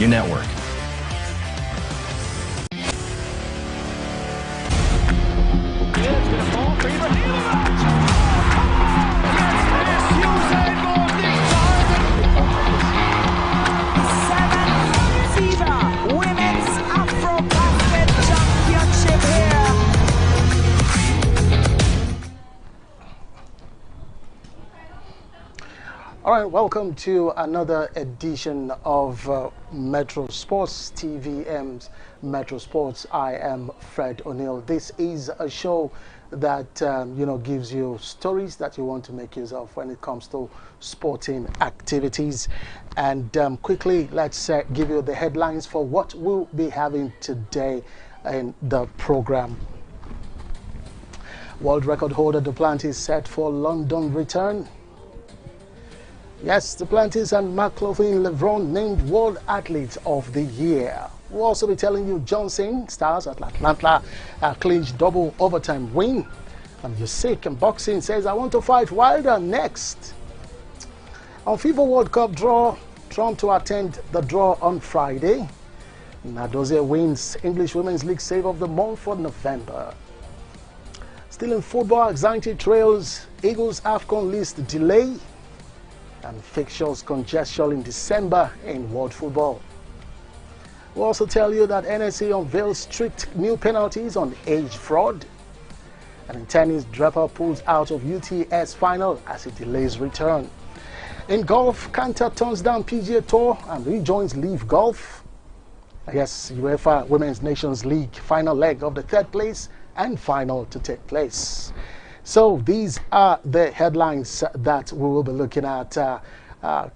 your network. All right, welcome to another edition of Metro Sports, TVM's Metro Sports. I am Fred O'Neill. This is a show that gives you stories that you want to make use of when it comes to sporting activities. And quickly, let's give you the headlines for what we'll be having today in the program. World record holder Duplantis set for London return. Yes, Duplantis and McLaughlin-Levron named World Athletes of the Year. We'll also be telling you Johnson stars at Atlanta clinched double overtime win. And Usyk in boxing says, I want to fight Wilder next. On FIFA World Cup draw, Trump to attend the draw on Friday. Nadozie wins English Women's League Save of the Month for November. Still in football, anxiety trails Eagles AFCON list delay. And fixtures congestion in December in world football. We'll also tell you that NSA unveils strict new penalties on age fraud. And in tennis, Draper pulls out of UTS final as it delays return. In golf, Canter turns down PGA Tour and rejoins Leaf Golf. Yes, UEFA Women's Nations League final leg of the third place and final to take place. So these are the headlines that we will be looking at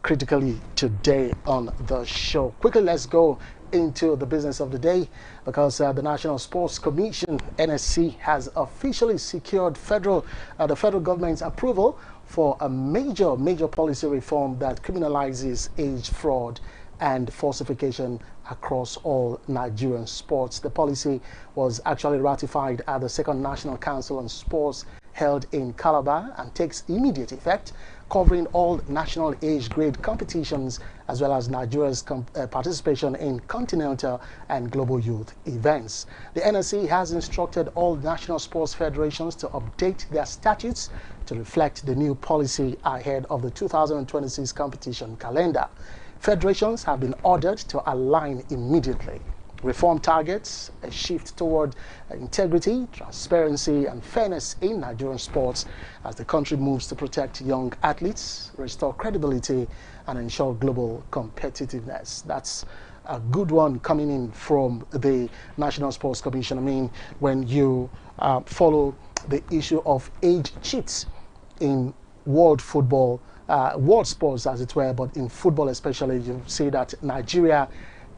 critically today on the show. Quickly, let's go into the business of the day because the National Sports Commission, NSC, has officially secured the federal government's approval for a major policy reform that criminalizes age fraud and falsification across all Nigerian sports. The policy was actually ratified at the Second National Council on Sports held in Calabar and takes immediate effect, covering all national age grade competitions as well as Nigeria's participation in continental and global youth events. The NSC has instructed all national sports federations to update their statutes to reflect the new policy ahead of the 2026 competition calendar. Federations have been ordered to align immediately. Reform targets a shift toward integrity, transparency, and fairness in Nigerian sports as the country moves to protect young athletes, restore credibility, and ensure global competitiveness. That's a good one coming in from the National Sports Commission. I mean, when you follow the issue of age cheats in world football, world sports as it were, but in football especially, you see that Nigeria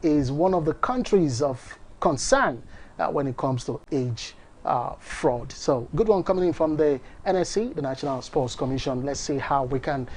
is one of the countries of concern when it comes to age fraud. So good one coming in from the NSC, the National Sports Commission. Let's see how we can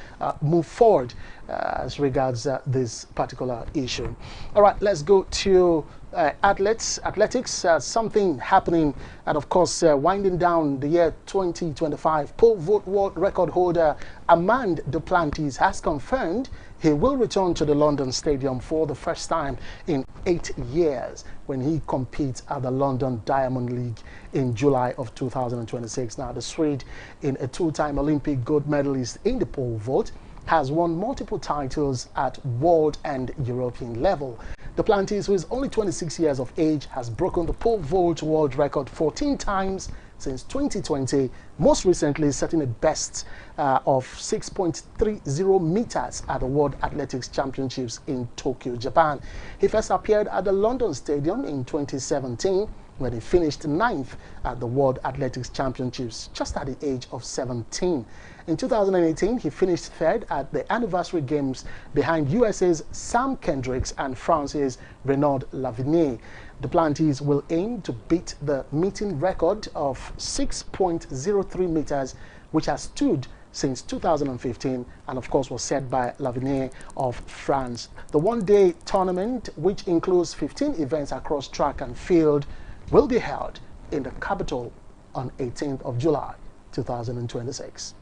move forward as regards this particular issue. All right, let's go to athletics, something happening, and of course winding down the year 2025. Pole vault world record holder Armand Duplantis has confirmed he will return to the London Stadium for the first time in 8 years when he competes at the London Diamond League in July of 2026. Now, the Swede, in a two-time Olympic gold medalist in the pole vault, has won multiple titles at world and European level. Duplantis, who is only 26 years of age, has broken the pole vault world record 14 times since 2020, most recently setting a best of 6.30 meters at the World Athletics Championships in Tokyo, Japan. He first appeared at the London Stadium in 2017 when he finished 9th at the World Athletics Championships just at the age of 17. In 2018, he finished 3rd at the Anniversary Games behind USA's Sam Kendricks and France's Renaud Lavinier. Duplantis will aim to beat the meeting record of 6.03 meters, which has stood since 2015 and of course was set by Lavinier of France. The one-day tournament, which includes 15 events across track and field, will be held in the capital on 18th of July 2026.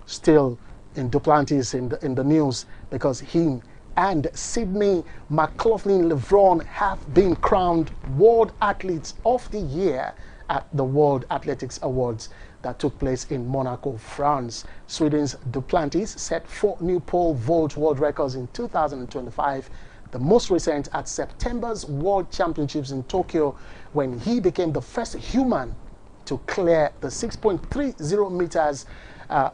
Still in Duplantis in the news because he and Sydney McLaughlin-Levron have been crowned World Athletes of the Year at the World Athletics Awards that took place in Monaco, France. Sweden's Duplantis set 4 new pole vault world records in 2025, the most recent at September's World Championships in Tokyo, when he became the first human to clear the 6.30 meters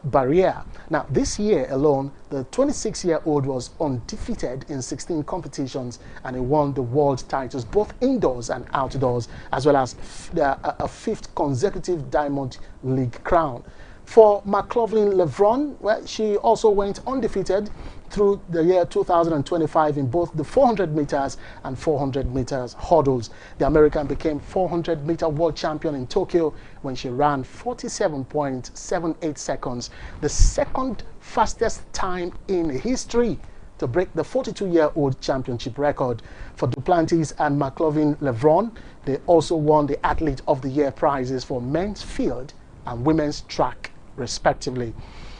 barrier. Now, this year alone, the 26-year-old was undefeated in 16 competitions, and he won the world titles both indoors and outdoors, as well as a 5th consecutive Diamond League crown. For McLaughlin-Levron, well, she also went undefeated through the year 2025 in both the 400 meters and 400 meters hurdles. The American became 400-meter world champion in Tokyo when she ran 47.78 seconds, the second fastest time in history to break the 42-year-old championship record. For Duplantis and McLaughlin-Levron, they also won the Athlete of the Year prizes for men's field and women's track, respectively.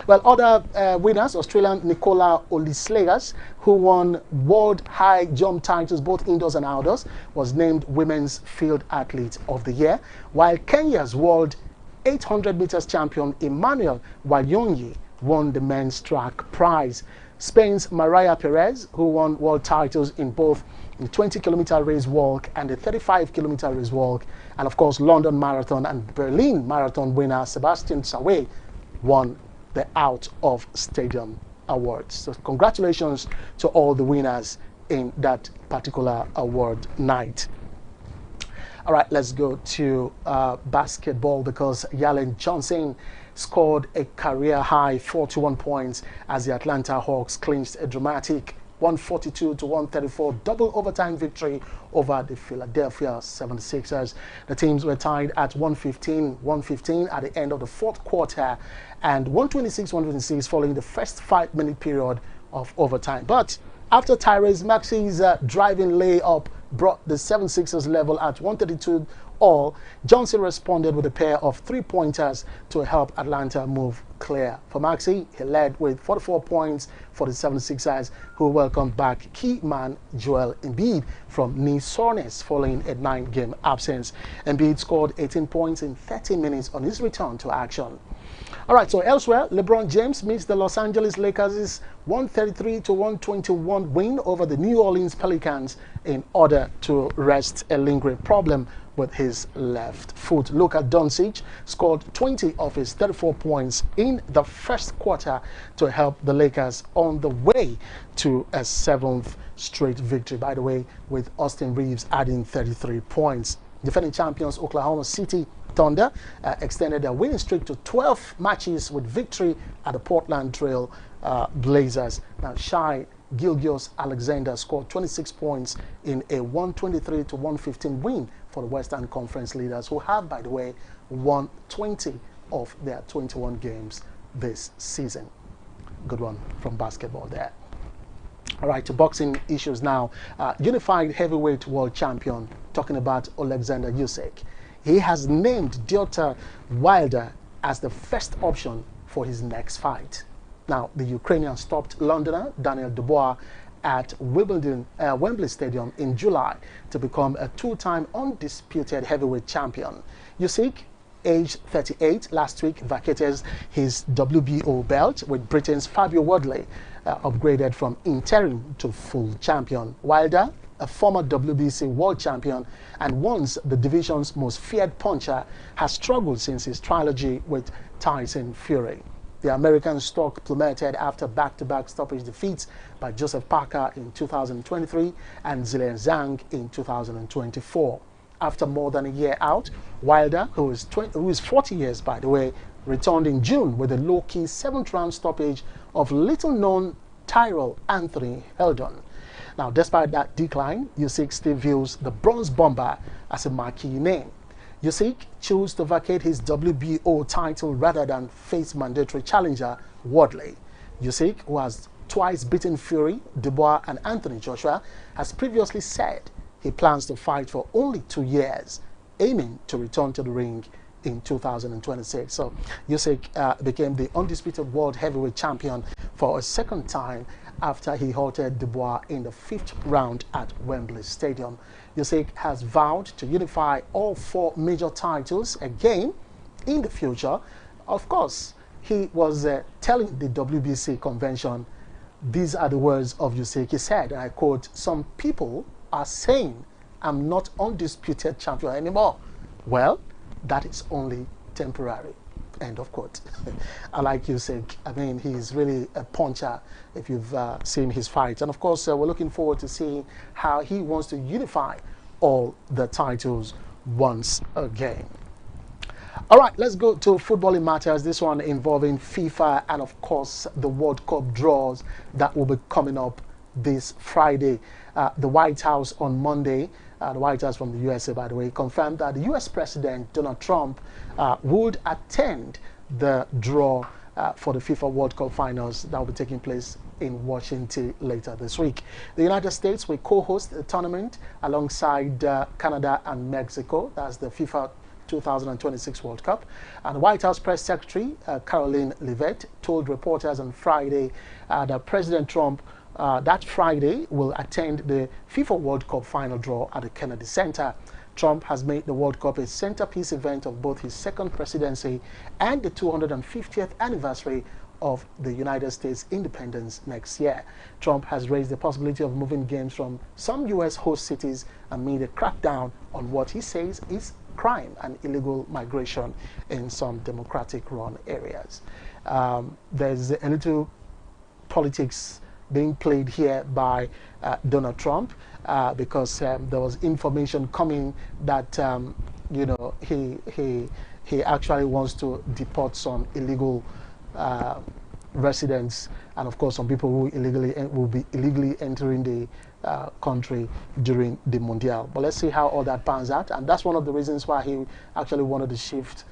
Well, other winners, Australian Nicola Olislegas, who won world high jump titles both indoors and outdoors, was named Women's Field Athlete of the Year, while Kenya's world 800 meters champion Emmanuel Wanyonyi won the men's track prize. Spain's Maria Perez, who won world titles in both the 20-kilometer race walk and the 35-kilometer race walk, and of course London Marathon and Berlin Marathon winner Sebastian Sawe won the Out of Stadium Awards. So congratulations to all the winners in that particular award night. All right, let's go to basketball, because Jalen Johnson scored a career-high 41 points as the Atlanta Hawks clinched a dramatic 142-134 double overtime victory over the Philadelphia 76ers. The teams were tied at 115 at the end of the fourth quarter and 126 following the first 5-minute period of overtime. But after Tyrese Maxey's driving layup brought the 76ers level at 132 all, Johnson responded with a pair of 3-pointers to help Atlanta move clear. For Maxey, he led with 44 points for the 76ers, who welcomed back key man Joel Embiid from knee soreness following a 9-game absence. Embiid scored 18 points in 30 minutes on his return to action. All right, so elsewhere, LeBron James meets the Los Angeles Lakers' 133-121 win over the New Orleans Pelicans in order to rest a lingering problem with his left foot. Luka Doncic scored 20 of his 34 points in the first quarter to help the Lakers on the way to a 7th straight victory, by the way, with Austin Reeves adding 33 points. Defending champions Oklahoma City Thunder extended their winning streak to 12 matches with victory at the Portland Trail Blazers. Now, Shai Gilgeous-Alexander scored 26 points in a 123-115 win for the Western Conference leaders, who have, by the way, won 20 of their 21 games this season. Good one from basketball there. All right, to boxing issues now. Unified heavyweight world champion, talking about Alexander Usyk. He has named Deontay Wilder as the first option for his next fight. Now, the Ukrainian stopped Londoner Daniel Dubois at Wembley Stadium in July to become a 2-time undisputed heavyweight champion. Usyk, aged 38, last week vacated his WBO belt, with Britain's Fabio Wardley upgraded from interim to full champion. Wilder, a former WBC world champion and once the division's most feared puncher, has struggled since his trilogy with Tyson Fury. The American stock plummeted after back-to-back stoppage defeats by Joseph Parker in 2023 and Zillian Zhang in 2024. After more than a year out, Wilder, who is 40 years, by the way, returned in June with a low-key 7th-round stoppage of little-known Tyrell Anthony Heldon. Now, despite that decline, Usyk still views the Bronze Bomber as a marquee name. Usyk chose to vacate his WBO title rather than face mandatory challenger Wardley. Usyk, who has twice beaten Fury, Dubois, and Anthony Joshua, has previously said he plans to fight for only 2 years, aiming to return to the ring in 2026. So Usyk became the undisputed world heavyweight champion for a second time after he halted Dubois in the 5th round at Wembley Stadium. Usyk has vowed to unify all 4 major titles again in the future. Of course, he was telling the WBC convention, these are the words of Usyk. He said, and I quote, "Some people are saying I'm not undisputed champion anymore. Well, that is only temporary." End of quote. I like Usyk. I mean, he's really a puncher if you've seen his fights. And of course, we're looking forward to seeing how he wants to unify all the titles once again. All right, let's go to footballing matters. This one involving FIFA and, of course, the World Cup draws that will be coming up this Friday. The White House on Monday, the White House from the USA, by the way, confirmed that the US President Donald Trump would attend the draw for the FIFA World Cup finals that will be taking place in Washington later this week. The United States will co-host the tournament alongside Canada and Mexico. That's the FIFA 2026 World Cup. And the White House Press Secretary Caroline Leavitt told reporters on Friday that President Trump that Friday will attend the FIFA World Cup final draw at the Kennedy Center. Trump has made the World Cup a centerpiece event of both his second presidency and the 250th anniversary of the United States independence next year. Trump has raised the possibility of moving games from some U.S. host cities amid a crackdown on what he says is crime and illegal migration in some Democratic-run areas. There's a little politics being played here by Donald Trump because there was information coming that you know, he actually wants to deport some illegal residents, and of course some people who will be illegally entering the country during the Mundial. But let's see how all that pans out, and that's one of the reasons why he actually wanted to shift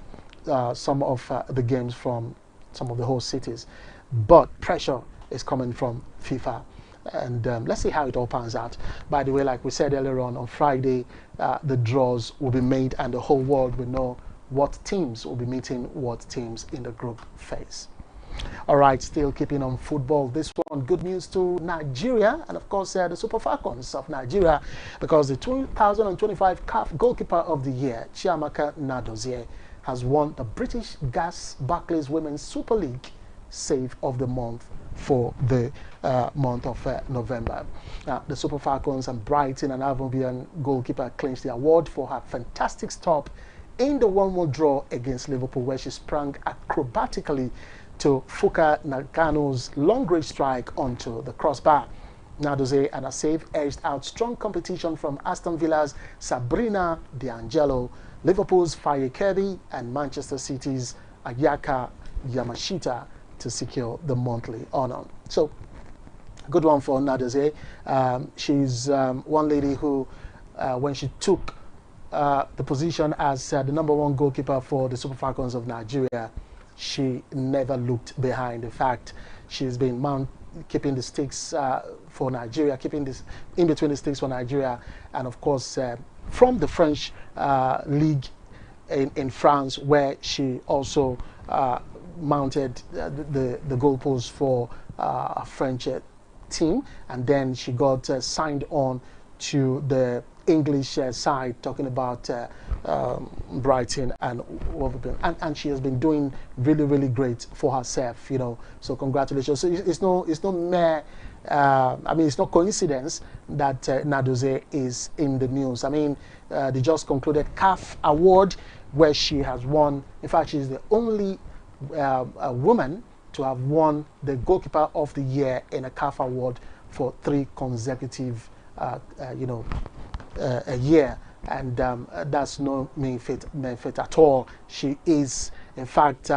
some of the games from some of the host cities. But pressure is coming from FIFA, and let's see how it all pans out. By the way, like we said earlier on Friday, the draws will be made and the whole world will know what teams will be meeting what teams in the group phase. All right, still keeping on football, this one, good news to Nigeria and of course the Super Falcons of Nigeria, because the 2025 CAF Goalkeeper of the Year, Chiamaka Nnadozie, has won the British Gas Barclays Women's Super League Save of the Month for the month of November. The Super Falcons and Brighton and Albion goalkeeper clinched the award for her fantastic stop in the 1-1 draw against Liverpool, where she sprang acrobatically to Fuka Nagano's long-range strike onto the crossbar. Nnadozie and her save edged out strong competition from Aston Villa's Sabrina De Angelo, Liverpool's Faye Kirby, and Manchester City's Ayaka Yamashita to secure the monthly honor. So, good one for Nnadozie. She's one lady who, when she took the position as the #1 goalkeeper for the Super Falcons of Nigeria, she never looked behind. In fact, she's been keeping the sticks for Nigeria, keeping this in between the sticks for Nigeria, and of course from the French league in France, where she also mounted the goalpost for a French team, and then she got signed on to the English side, talking about Brighton and Wolverhampton, and she has been doing really great for herself, you know. So congratulations. So it's no mere I mean, it's no coincidence that Nnadozie is in the news. I mean, they just concluded CAF award, where she has won. In fact, she's the only woman to have won the Goalkeeper of the Year in a CAF award for 3 consecutive a year, and that's no mean feat at all. She is, in fact,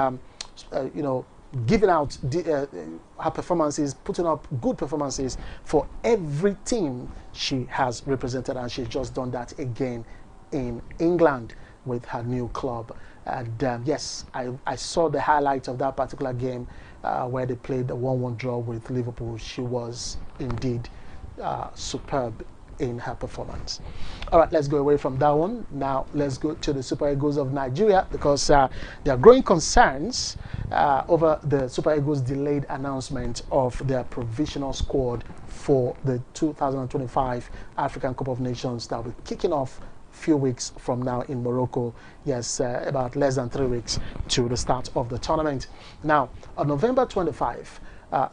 giving out her performances, putting up good performances for every team she has represented, and she's just done that again in England with her new club. And yes, I saw the highlights of that particular game where they played a 1-1 draw with Liverpool. She was indeed superb in her performance. All right, let's go away from that one. Now let's go to the Super Eagles of Nigeria, because there are growing concerns over the Super Eagles' delayed announcement of their provisional squad for the 2025 African Cup of Nations that will be kicking off few weeks from now in Morocco. Yes, about less than 3 weeks to the start of the tournament. Now, on November 25,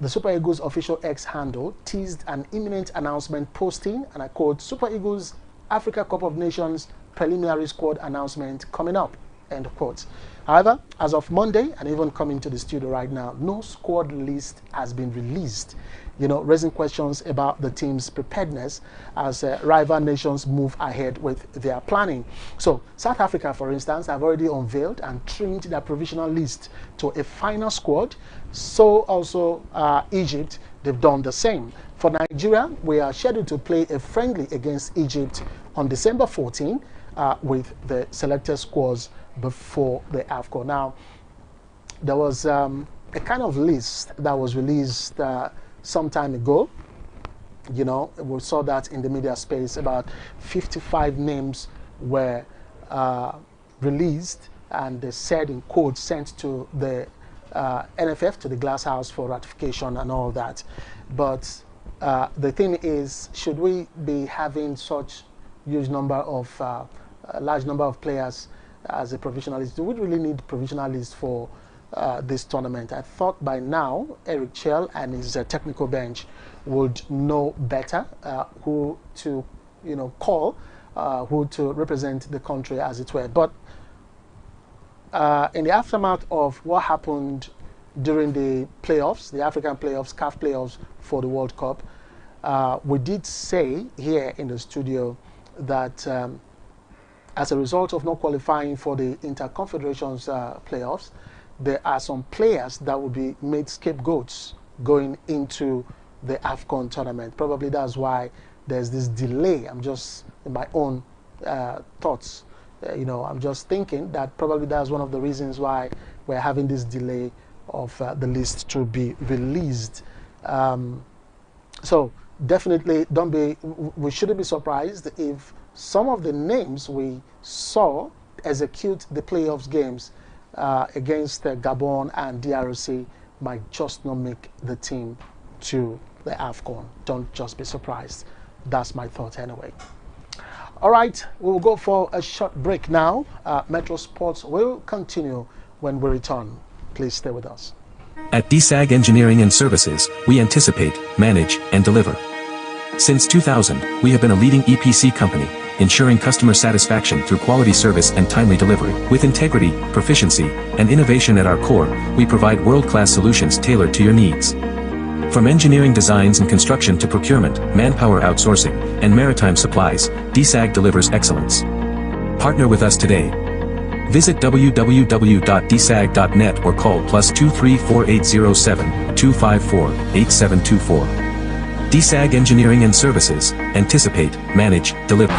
the Super Eagles official X handle teased an imminent announcement posting, and I quote, "Super Eagles Africa Cup of Nations preliminary squad announcement coming up," end quote. However, as of Monday, and even coming to the studio right now, no squad list has been released, raising questions about the team's preparedness as rival nations move ahead with their planning. So, South Africa, for instance, have already unveiled and trimmed their provisional list to a final squad. So also Egypt, they've done the same. For Nigeria, we are scheduled to play a friendly against Egypt on December 14 with the selected squads before the AFCON. Now, there was a kind of list that was released some time ago. We saw that in the media space. About 55 names were released, and they said in quotes sent to the NFF, to the Glass House for ratification and all that. But the thing is, should we be having such huge number of large number of players as a provisional list? Do we really need provisional list for this tournament? I thought by now Eric Chell and his technical bench would know better who to call, who to represent the country, as it were. But in the aftermath of what happened during the playoffs, the African playoffs, CAF playoffs for the World Cup, we did say here in the studio that as a result of not qualifying for the Interconfederations playoffs, there are some players that will be made scapegoats going into the AFCON tournament. Probably that's why there's this delay. I'm just in my own thoughts. I'm just thinking that probably that's one of the reasons why we're having this delay of the list to be released. So definitely we shouldn't be surprised if some of the names we saw execute the playoffs games against Gabon and DRC might just not make the team to the AFCON. Don't just be surprised. That's my thought anyway. All right, we'll go for a short break now. Metro Sports will continue when we return. Please stay with us. At DSAG Engineering and Services, we anticipate, manage, and deliver. Since 2000, we have been a leading EPC company, ensuring customer satisfaction through quality service and timely delivery. With integrity, proficiency, and innovation at our core, we provide world-class solutions tailored to your needs. From engineering designs and construction to procurement, manpower outsourcing, and maritime supplies, DSAG delivers excellence. Partner with us today. Visit www.dsag.net or call +23 4807 254 8724. DSAG Engineering and Services, anticipate, manage, deliver.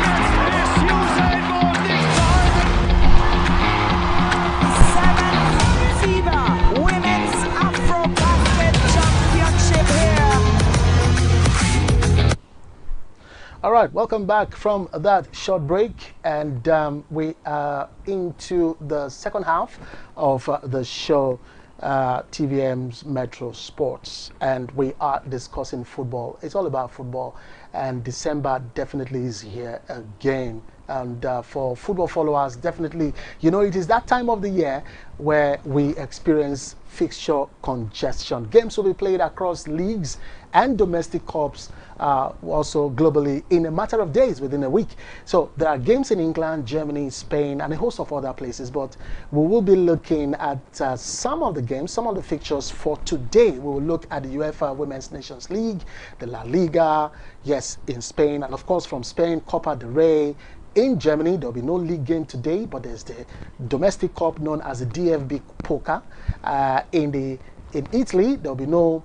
All right, welcome back from that short break, and we are into the second half of the show, TVM's Metro Sports, and we are discussing football. It's all about football, and December definitely is here again. And for football followers, definitely, it is that time of the year where we experience fixture congestion. Games will be played across leagues and domestic cups, also globally, in a matter of days, within a week. So there are games in England, Germany, Spain, and a host of other places. But we will be looking at some of the games, some of the fixtures for today. We will look at the UEFA Women's Nations League, the La Liga, yes, in Spain, and of course from Spain, Copa del Rey. In Germany, there'll be no league game today, but there's the domestic cup known as the DFB Pokal. In Italy, there'll be no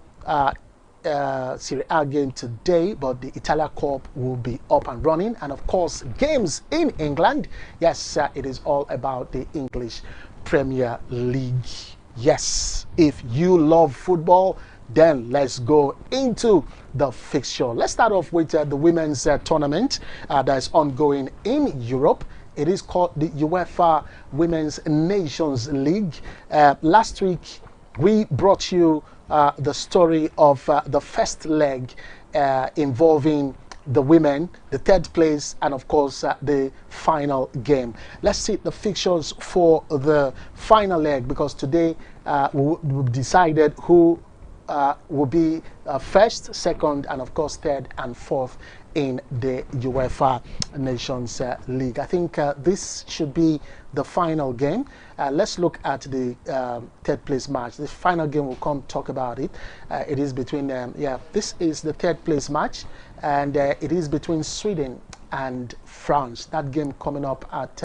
Serie A game today, but the Italia Cup will be up and running. And of course, games in England. Yes, it is all about the English Premier League. Yes, if you love football, Then let's go into the fixture. Let's start off with the women's tournament that is ongoing in Europe. It is called the UEFA Women's Nations League. Last week, we brought you the story of the first leg involving the women, the third place, and of course the final game. Let's see the fixtures for the final leg, because today we've decided who will be first, second, and of course third and fourth in the UEFA Nations League. I think this should be the final game. Let's look at the third place match. The final game, will come talk about it. It is between, this is the third place match, and it is between Sweden and France. That game coming up at,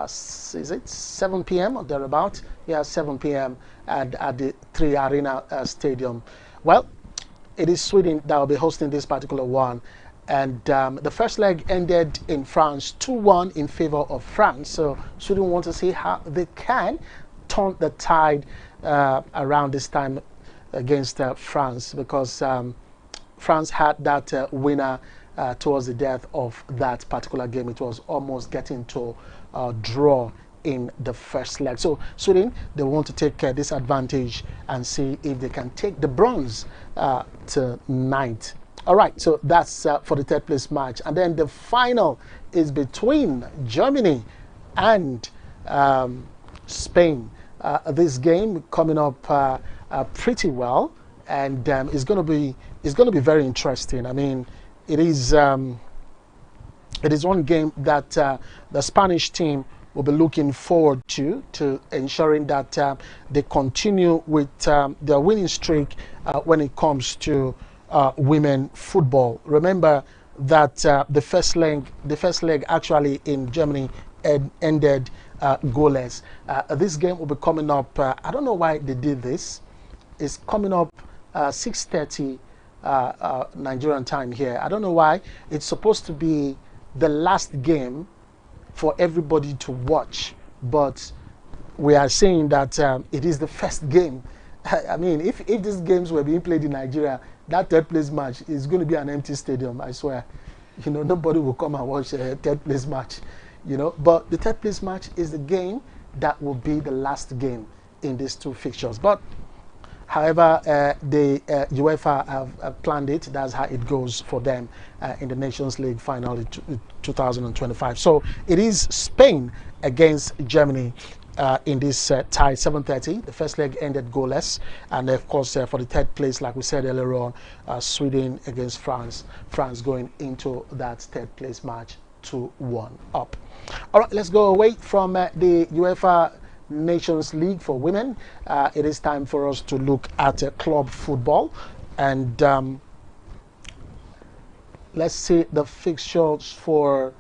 is it 7 p.m. or thereabout? Yeah, 7 p.m. at the Three Arena Stadium. Well, it is Sweden that will be hosting this particular one. And the first leg ended in France 2-1 in favor of France. So Sweden want to see how they can turn the tide around this time against France, because France had that winner towards the death of that particular game. It was almost getting to a draw in the first leg. So Sweden, they want to take this advantage and see if they can take the bronze tonight. All right, so that's for the third place match. And then the final is between Germany and Spain. This game coming up pretty well, and it's going to be very interesting. I mean, it is one game that the Spanish team will be looking forward to ensuring that they continue with their winning streak when it comes to women football. Remember that the first leg actually in Germany ended goalless. This game will be coming up. I don't know why they did this. It's coming up 6:30 Nigerian time here. I don't know why. It's supposed to be the last game for everybody to watch, but we are saying that it is the first game. I mean, if these games were being played in Nigeria, that third place match is going to be an empty stadium, I swear. You know, nobody will come and watch a third place match, you know. But the third place match is the game that will be the last game in these two fixtures. But however, the UEFA have planned it. That's how it goes for them in the Nations League final in 2025. So it is Spain against Germany in this tie, 7:30. The first leg ended goalless, and of course for the third place, like we said earlier on, Sweden against France. France going into that third place match 2-1 up. All right, let's go away from the UEFA Nations League for women. It is time for us to look at club football, and let's see the fixtures for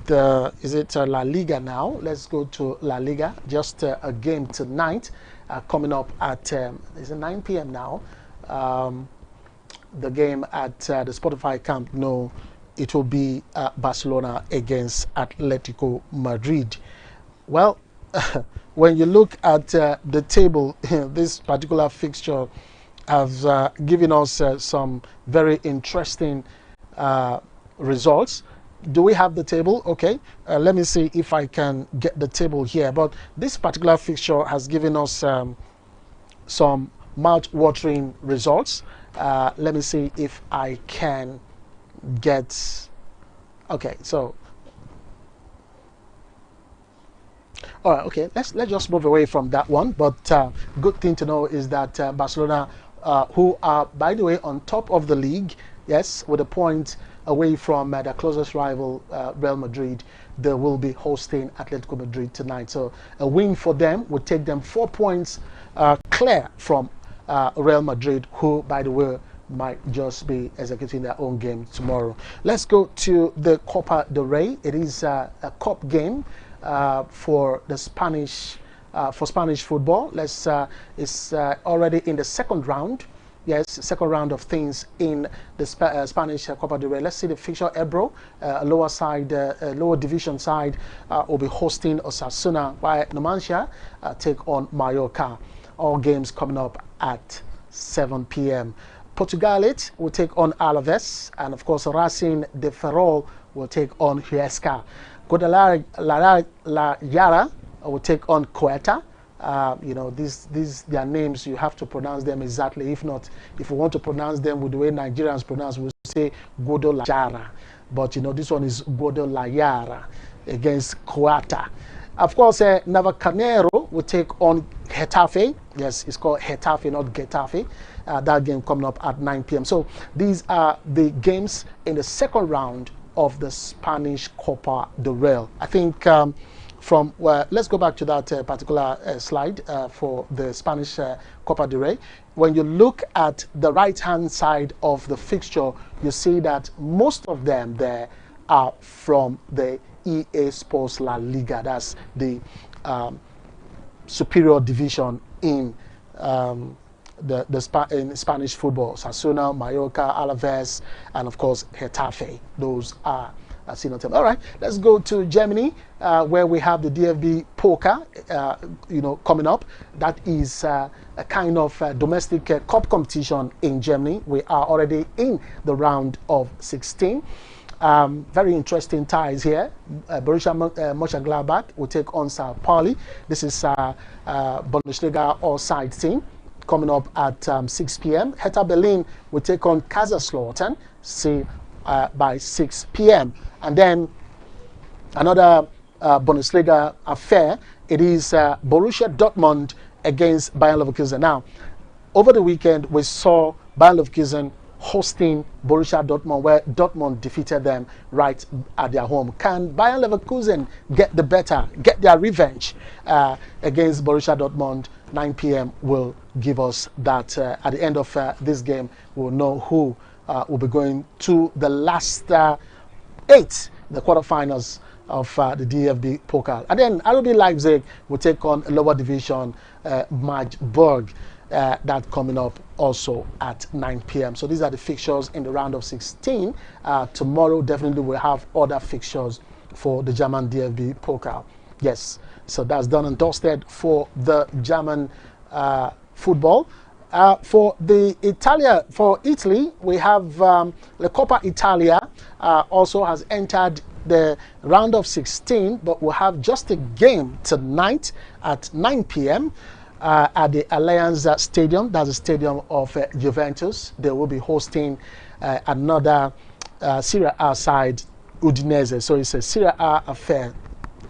is it La Liga now? Let's go to La Liga. Just a game tonight coming up at is it 9 p.m. now? The game at the Spotify Camp Nou, it will be Barcelona against Atletico Madrid. Well, when you look at the table, this particular fixture has given us some very interesting results. Do we have the table? Okay, let me see if I can get the table here. But this particular fixture has given us some mouth-watering results. Let me see if I can get... Okay, so... All right, okay, let's just move away from that one. But good thing to know is that Barcelona, who are, by the way, on top of the league, yes, with a point away from their closest rival, Real Madrid, they will be hosting Atletico Madrid tonight. So a win for them would take them 4 points clear from Real Madrid, who, by the way, might just be executing their own game tomorrow. Let's go to the Copa del Rey. It is a cup game for the Spanish football. It's already in the second round. Yes, second round of things in the Spanish Copa del Rey. Let's see the fixture. Ebro, lower division side, will be hosting Osasuna, while Numancia take on Mallorca. All games coming up at 7 p.m. Portugalete will take on Alaves, and of course Racing de Ferrol will take on Huesca. Guadalajara will take on Ceuta. You know, these their names, you have to pronounce them exactly. If not, if we want to pronounce them with the way Nigerians pronounce, we'll say Guadalajara. But you know, this one is Guadalajara against Ceuta. Of course, Navalcarnero will take on Getafe. Yes, it's called Getafe, not Getafe. That game coming up at 9 p.m. So these are the games in the second round of the Spanish Copa del Rey. I think let's go back to that particular slide for the Spanish Copa del Rey. When you look at the right-hand side of the fixture, you see that most of them there are from the EA Sports La Liga. That's the superior division in in Spanish football. Osasuna, Mallorca, Alaves, and of course Getafe. Those are senior teams. All right, let's go to Germany, where we have the DFB Poker, coming up. That is a kind of domestic cup competition in Germany. We are already in the round of 16. Very interesting ties here. Borussia Mönchengladbach will take on Sao Paulo. This is Bundesliga all-side team coming up at 6 p.m. Hertha Berlin will take on Kaiserslautern by 6 p.m. And then another Bundesliga affair, it is Borussia Dortmund against Bayer Leverkusen. Now, over the weekend, we saw Bayer Leverkusen hosting Borussia Dortmund, where Dortmund defeated them right at their home. Can Bayer Leverkusen get their revenge against Borussia Dortmund? 9 p.m. will give us that. At the end of this game, we'll know who will be going to the last 8, the quarterfinals of the DFB Pokal. And then RB Leipzig will take on lower division Magdeburg. That coming up also at 9 p.m. So these are the fixtures in the round of 16. Tomorrow definitely we'll have other fixtures for the German DFB Pokal. Yes, so that's done and dusted for the German football. For Italy, we have the Coppa Italia also has entered the round of 16, but we'll have just a game tonight at 9 p.m. At the Allianz Stadium. That's the stadium of Juventus. They will be hosting another Serie A side, Udinese. So it's a Serie A affair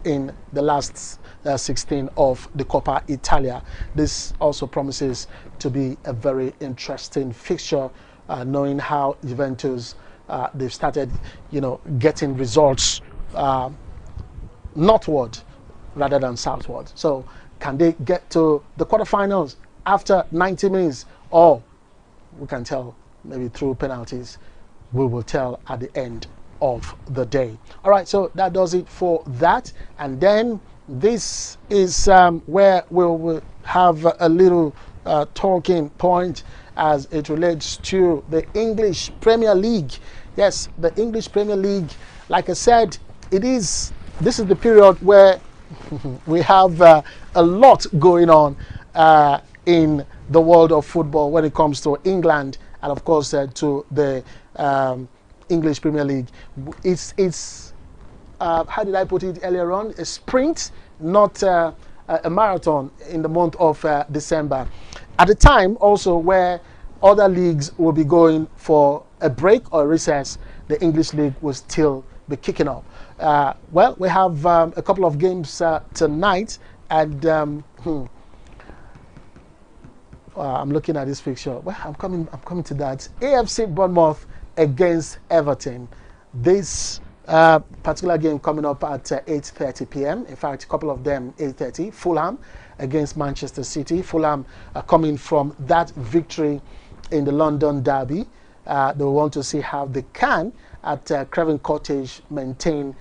in the last 16 of the Coppa Italia. This also promises to be a very interesting fixture, knowing how Juventus they've started, getting results northward rather than southward. So can they get to the quarterfinals after 90 minutes? Or we can tell maybe through penalties. We will tell at the end of the day. All right, so that does it for that. And then this is where we will have a little talking point as it relates to the English Premier League. Yes, the English Premier League, like I said, this is the period where we have a lot going on in the world of football when it comes to England and of course to the English Premier League. It's how did I put it earlier on? A sprint, not a marathon in the month of December. At the time also where other leagues will be going for a break or a recess, the English League will still be kicking off. Well, we have a couple of games tonight, and I'm looking at this fixture. Well, I'm coming to that. AFC Bournemouth against Everton. This particular game coming up at 8:30 p.m. In fact, a couple of them 8:30. Fulham against Manchester City. Fulham coming from that victory in the London Derby. They want to see how they can at Craven Cottage maintain,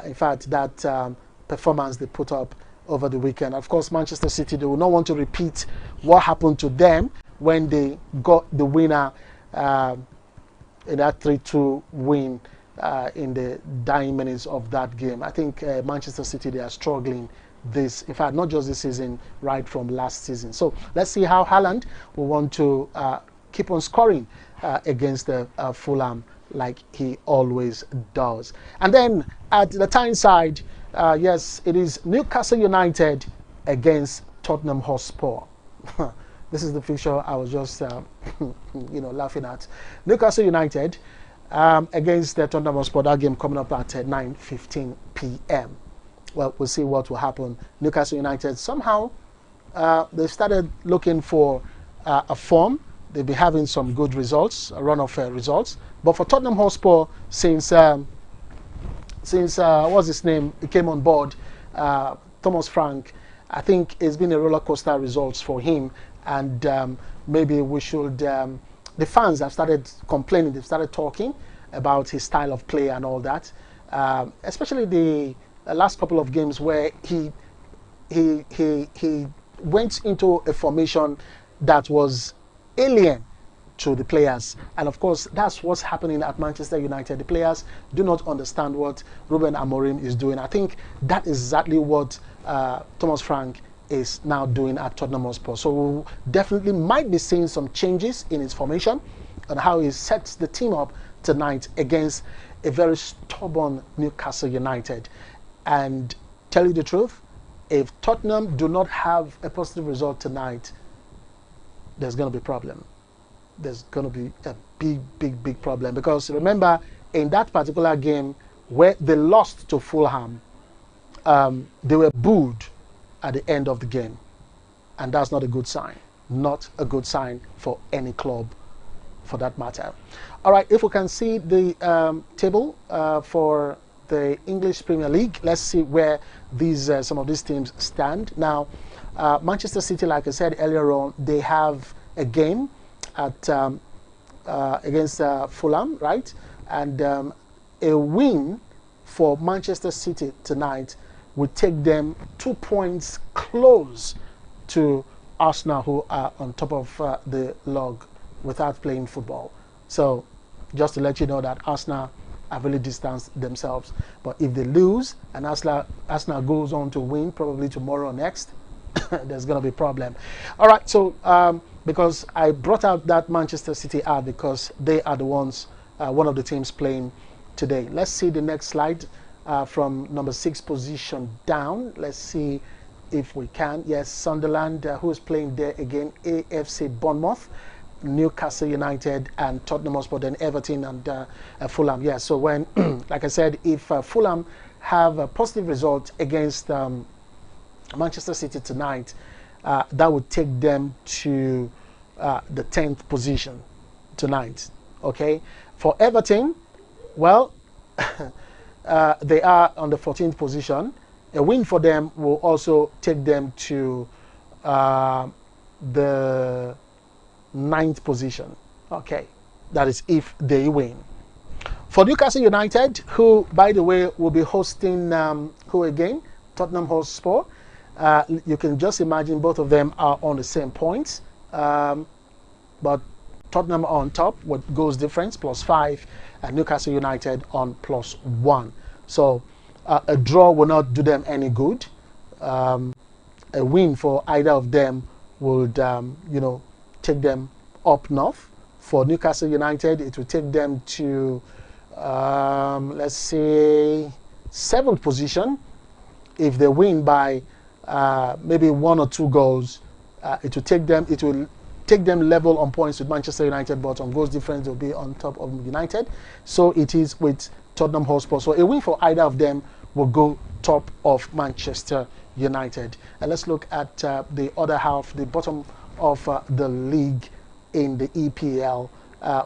in fact, that performance they put up over the weekend. Of course, Manchester City, they will not want to repeat what happened to them when they got the winner in that 3-2 win in the dying minutes of that game. I think Manchester City, they are struggling this, in fact, not just this season, right from last season. So let's see how Haaland will want to keep on scoring against the Fulham like he always does. And then at the Tyneside, yes, it is Newcastle United against Tottenham Hotspur. This is the fixture I was just, laughing at. Newcastle United against the Tottenham Hotspur. That game coming up at 9:15 p.m. Well, we'll see what will happen. Newcastle United somehow they've started looking for a form. They've been having some good results, a run of results. But for Tottenham Hotspur, since what's his name? He came on board, Thomas Frank. I think it's been a roller coaster results for him, and maybe we should. The fans have started complaining. They've started talking about his style of play and all that, especially the last couple of games where he went into a formation that was alien to the players. And of course, that's what's happening at Manchester United. The players do not understand what Ruben Amorim is doing. I think that is exactly what Thomas Frank is now doing at Tottenham Hotspur. So we definitely might be seeing some changes in his formation and how he sets the team up tonight against a very stubborn Newcastle United. And tell you the truth, if Tottenham do not have a positive result tonight, there's going to be a problem. There's going to be a big problem. Because remember, in that particular game where they lost to Fulham, they were booed at the end of the game. And that's not a good sign. Not a good sign for any club, for that matter. All right, if we can see the table for the English Premier League, let's see where these some of these teams stand. Now, Manchester City, like I said earlier on, they have a game at against Fulham, right? And a win for Manchester City tonight would take them 2 points close to Arsenal, who are on top of the log without playing football. So just to let you know that Arsenal have really distanced themselves. But if they lose and Arsenal goes on to win probably tomorrow or next, there's going to be a problem. All right, so because I brought out that Manchester City out because they are the ones, one of the teams playing today. Let's see the next slide from number 6 position down. Let's see if we can. Yes, Sunderland, who is playing there again, AFC Bournemouth, Newcastle United, and Tottenham Hotspur, then Everton and Fulham. Yeah, so when, like I said, if Fulham have a positive result against Manchester City tonight, that would take them to the 10th position tonight. Okay, for Everton, well, they are on the 14th position. A win for them will also take them to the 9th position. Okay, that is if they win. For Newcastle United, who, by the way, will be hosting who again? Tottenham Hotspur. You can just imagine both of them are on the same points, but Tottenham on top with goals difference +5, and Newcastle United on +1. So a draw will not do them any good. A win for either of them would, take them up north. For Newcastle United, it will take them to, let's say, 7th position. If they win by maybe 1 or 2 goals, it will take them level on points with Manchester United, but on goals difference they'll be on top of United. So it is with Tottenham Hotspur. So a win for either of them will go top of Manchester United. And let's look at the other half, the bottom of the league in the EPL,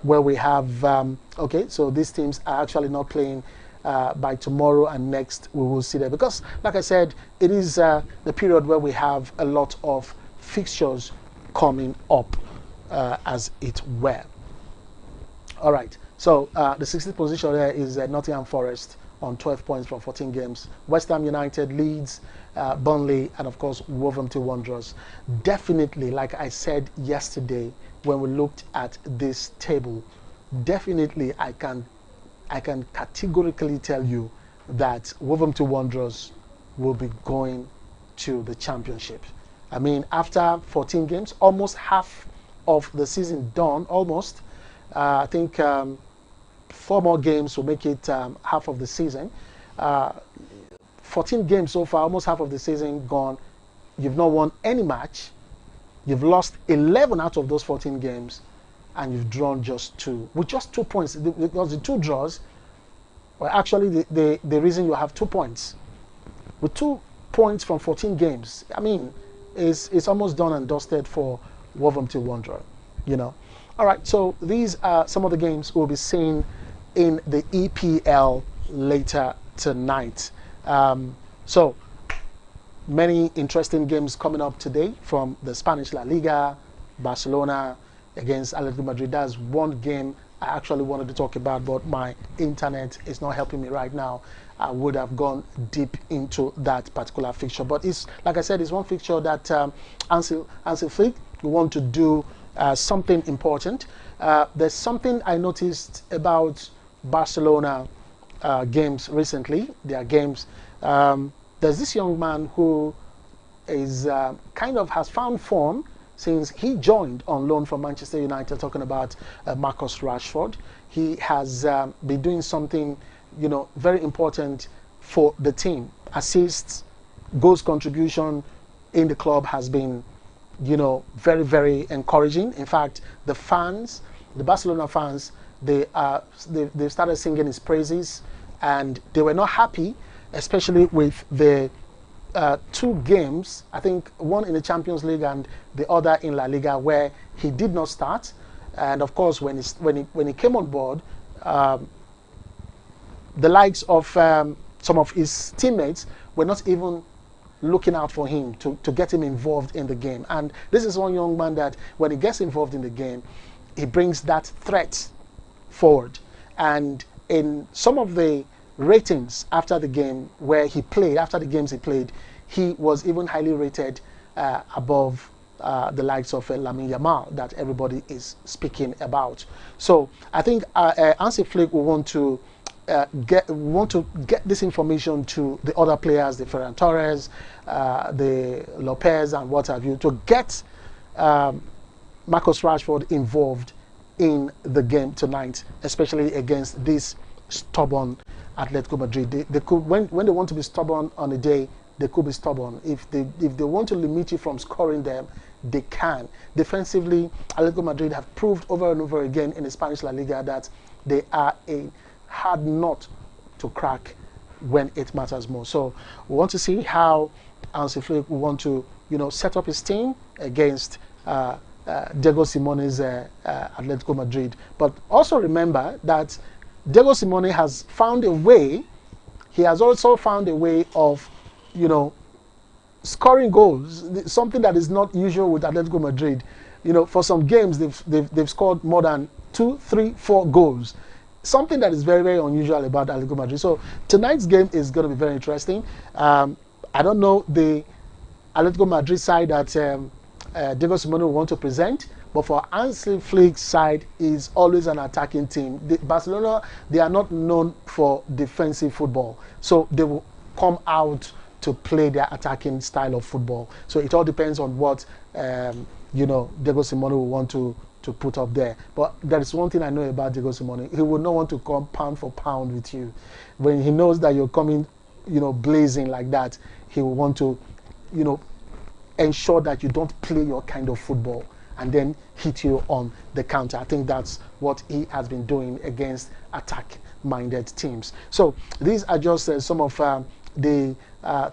where we have okay, so these teams are actually not playing by tomorrow, and next we will see that, because like I said, it is the period where we have a lot of fixtures coming up, as it were. All right, so the 16th position there is Nottingham Forest on 12 points from 14 games. West Ham United, Leeds, Burnley, and of course Wolverhampton Wanderers. Definitely, like I said yesterday when we looked at this table, definitely I can categorically tell you that Wolverhampton Wanderers will be going to the championship. I mean, after 14 games, almost half of the season done, almost. I think 4 more games will make it half of the season. 14 games so far, almost half of the season gone. You've not won any match. You've lost 11 out of those 14 games, and you've drawn just 2, with just 2 points. Because the 2 draws were actually the reason you have 2 points. With 2 points from 14 games, I mean, it's almost done and dusted for Wolverhampton Wanderers, you know. All right, so these are some of the games we'll be seeing in the EPL later tonight. So many interesting games coming up today from the Spanish La Liga. Barcelona against Atletico Madrid. That's one game I actually wanted to talk about, but my internet is not helping me right now. I would have gone deep into that particular fixture, but it's, like I said, it's one fixture that Hansi Flick want to do something important. There's something I noticed about Barcelona games recently. Their games. There's this young man who is kind of has found form since he joined on loan from Manchester United. Talking about Marcus Rashford, he has been doing something, you know, very important for the team. Assists, goals contribution in the club has been, you know, very, very encouraging. In fact, the fans, the Barcelona fans, they started singing his praises, and they were not happy, especially with the 2 games, I think one in the Champions League and the other in La Liga, where he did not start. And of course, when he came on board, the likes of some of his teammates were not even looking out for him to get him involved in the game. And this is one young man that when he gets involved in the game, he brings that threat forward. And in some of the ratings after the game where he played, after the games he played, he was even highly rated above the likes of Lamine Yamal that everybody is speaking about. So I think Hansi Flick will want to get this information to the other players, the Ferran Torres, the Lopez, and what have you, to get Marcus Rashford involved in the game tonight, especially against this stubborn Atletico Madrid. They could, when they want to be stubborn on a day, they could be stubborn. If they want to limit you from scoring them, they can. Defensively, Atletico Madrid have proved over and over again in the Spanish La Liga that they are a hard nut to crack when it matters more. So we want to see how Hansi Flick will want to, you know, set up his team against Diego Simeone's Atletico Madrid. But also remember that Diego Simeone has found a way. He has also found a way of, you know, scoring goals. Something that is not usual with Atletico Madrid. You know, for some games they've scored more than 2, 3, 4 goals. Something that is very, very unusual about Atletico Madrid. So tonight's game is going to be very interesting. I don't know the Atletico Madrid side that Diego Simeone will want to present, but for Hansi Flick's side, is always an attacking team. Barcelona, they are not known for defensive football, so they will come out to play their attacking style of football. So it all depends on what you know, Diego Simeone will want to put up there. But there is one thing I know about Diego Simeone: he would not want to come pound for pound with you. When he knows that you're coming, you know, blazing like that, he will want to, you know, ensure that you don't play your kind of football and then hit you on the counter. I think that's what he has been doing against attack-minded teams. So these are just some of the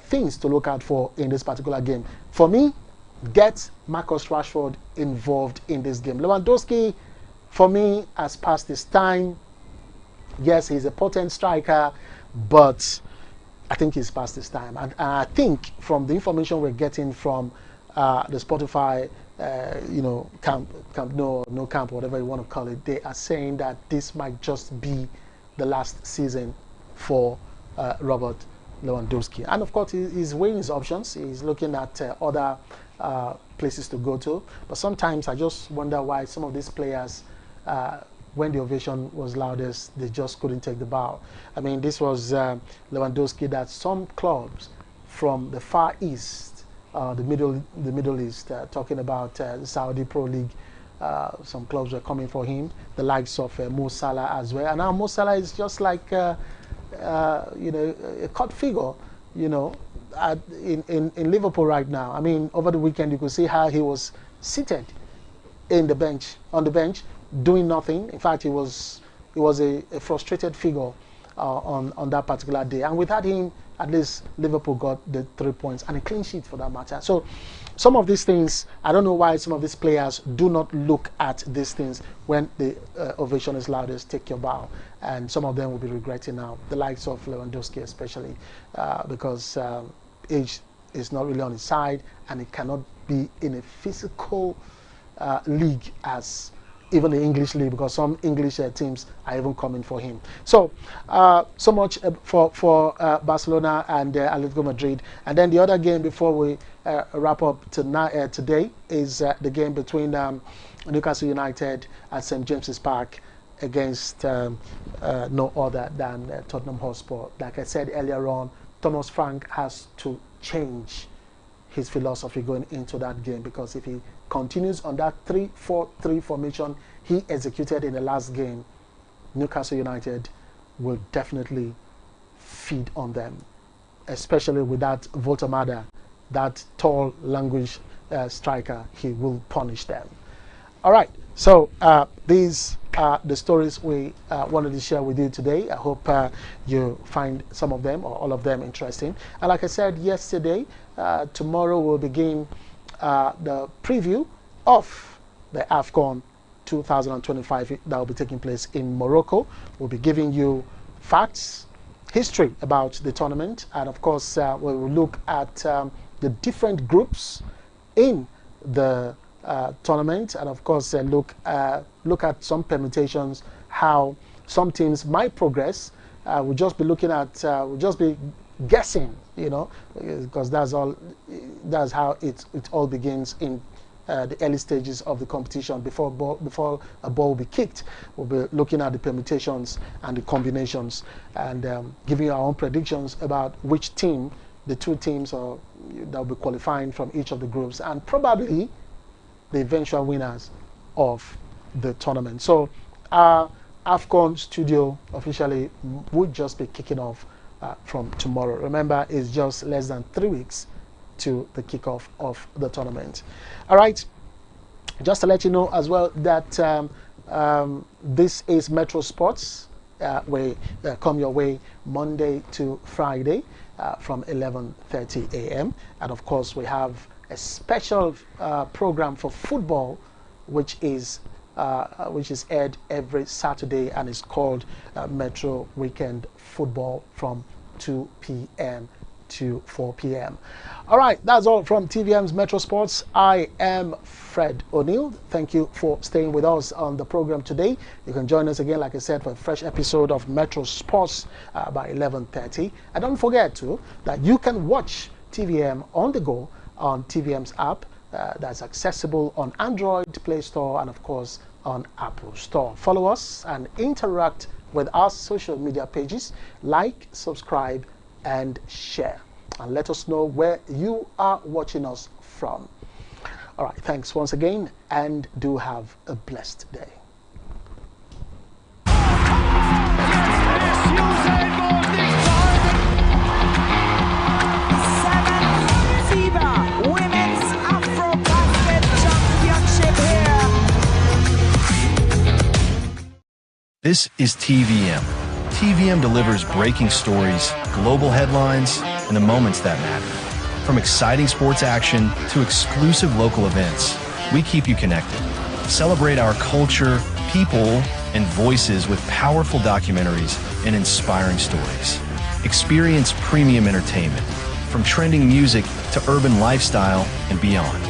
things to look out for in this particular game. For me, get Marcus Rashford involved in this game. Lewandowski, for me, has passed his time. Yes, he's a potent striker, but I think he's past his time. And I think from the information we're getting from the Spotify, you know, camp, no camp, whatever you want to call it, they are saying that this might just be the last season for Robert Lewandowski. And of course, he's weighing his options. He's looking at other places to go to. But sometimes I just wonder why some of these players, when the ovation was loudest, they just couldn't take the bow. I mean, this was Lewandowski that some clubs from the Far East, the Middle East, talking about the Saudi Pro League. Some clubs were coming for him, the likes of Mo Salah as well. And now Mo Salah is just like a cut figure, in Liverpool right now. I mean, over the weekend you could see how he was seated on the bench, doing nothing. In fact, he was a frustrated figure on that particular day. And without him, at least Liverpool got the 3 points and a clean sheet for that matter. So some of these things, I don't know why some of these players do not look at these things when the ovation is loudest. Take your bow. And some of them will be regretting now, the likes of Lewandowski especially, because age is not really on his side, and he cannot be in a physical league as even the English league, because some English teams are even coming for him. So, so much for Barcelona and Atletico Madrid. And then the other game before we wrap up tonight, today is the game between Newcastle United at St. James's Park against no other than Tottenham Hotspur. Like I said earlier on, Thomas Frank has to change his philosophy going into that game, because if he continues on that 3-4-3 formation he executed in the last game, Newcastle United will definitely feed on them, especially with that Voltemada, that tall, language striker. He will punish them. All right, so these are the stories we wanted to share with you today. I hope you find some of them or all of them interesting. And like I said yesterday, tomorrow we'll begin the preview of the AFCON 2025 that will be taking place in Morocco. We'll be giving you facts, history about the tournament, and of course we will look at the different groups in the tournament, and of course look at some permutations, how some teams might progress. We'll just be looking at, we'll just be guessing, because that's how it all begins in the early stages of the competition. Before a ball will be kicked, we'll be looking at the permutations and the combinations, and giving you our own predictions about which team, the two teams that will be qualifying from each of the groups, and probably the eventual winners of the tournament. So our AFCON studio officially would just be kicking off from tomorrow. Remember, it's just less than 3 weeks to the kickoff of the tournament. All right, just to let you know as well that this is Metro Sports. We come your way Monday to Friday from 11:30 a.m. and of course we have a special program for football, which is aired every Saturday, and is called Metro Weekend Football from 2 p.m. to 4 p.m. All right, that's all from TVM's Metro Sports. I am Fred O'Neill. Thank you for staying with us on the program today. You can join us again, like I said, for a fresh episode of Metro Sports by 11:30. And don't forget too that you can watch TVM on the go on TVM's app that's accessible on Android Play Store and of course on Apple Store. Follow us and interact with our social media pages. Like, subscribe, and share, and let us know where you are watching us from. All right, thanks once again, and do have a blessed day. Women's Afro Basket Championship here. This is TVM. TVM delivers breaking stories, global headlines, and the moments that matter. From exciting sports action to exclusive local events, we keep you connected. Celebrate our culture, people, and voices with powerful documentaries and inspiring stories. Experience premium entertainment, from trending music to urban lifestyle and beyond.